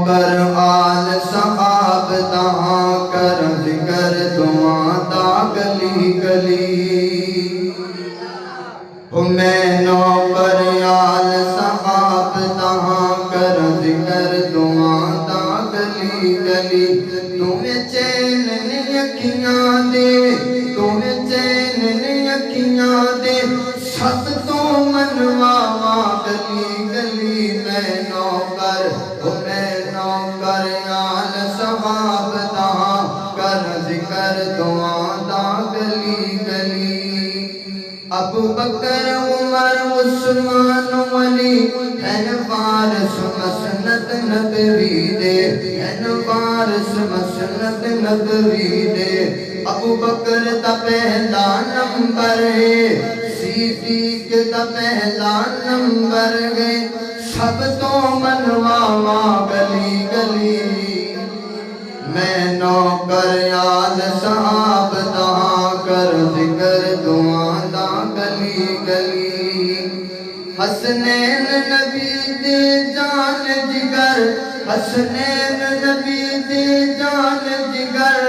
कर आल सहाब तहां कर जिकर दुआ दा गली गली। मैं नौकर आल सहाब तहां कर जिकर दुआ दा गली गली। तुम्हें चैन अखियां दे, तुम्हें चैन अखियां दे, सब तो मनवावा गली गली। मैं नौकर आल सहाब तहां कर जिकर दुआ दा गली गली। अबू बकर उमर उस्मान अली हैन वारिस मसनद नबवी दे, हैन वारिस मसनद नबवी दे। अबू बकर दा पहला नंबर है, सिद्दीक दा पहला नंबर है, सब तो मनवावा गली गली। मैं नौकर आल सहाब तहां कर जिकर दुआ दा गली गली। हसनैन नबी दे जान जिगर, हसनैन नबी दे जान जिगर,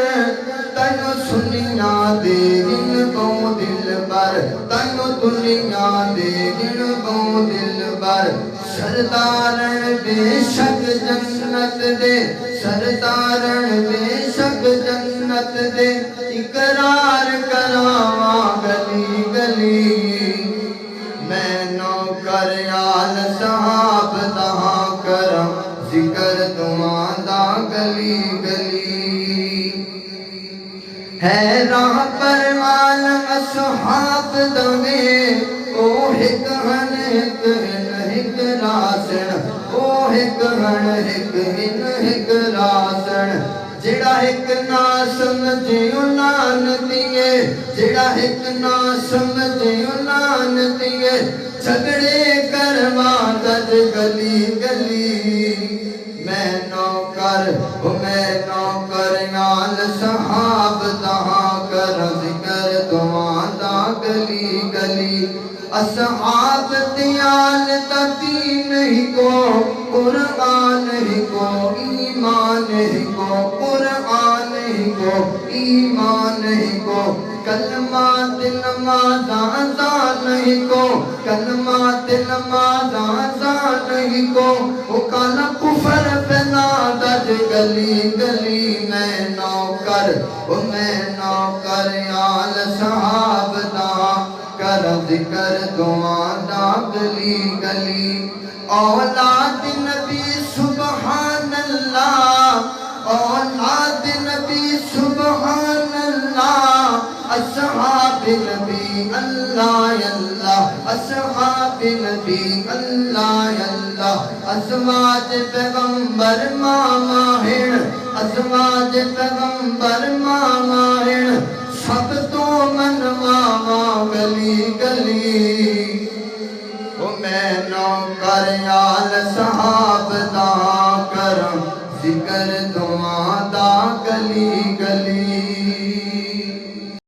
तैनू सुनिया दे गिन बहु दिल पर, तैनू दुनिया दे गिन बहु दिल पर। सरदारन बेशक जन्नत दे, सरदारन बेशक जन्नत दे, इकरार करावा गली गली। मैं नौकर आल सहाब तहां कर जिकर दुआ दा गली गली। है राह पर आल असहाब दवे, ओ हिक हन हिक हिक रासण, ओ हिक हन हिक रासण। जेड़ा हिक ना समझे लानतीए, जेड़ा हिक ना समझे लानतीए, झगड़े करवा दज गली गली। मैं नौकर आल सहाब तहां कर जिकर दुआ दा गली गली। असहाब त्याल दीन ही को, कुरान ही को, ईमान ही को, कुरान ही को, ईमान ही को। कलमा दिल मादा नहीं को, कलमा दिल मादा नहीं को, वो काला कुफर फैला दज गली गली। मैं नौकर आल सहाब तहां कर जिकर दुआ दा गली गली। औलाद नबी सुबहान अल्लाह, औलाद नबी सुबहान अल्लाह, असहाब नबी अल्लाह अल्लाह, असहाब नबी अल्लाह अल्लाह। अज़वाज पैगंबर मामाहिन, अज़वाज पैगंबर मामाहिन, सब तो मनवावा गली गली। मैं नौकर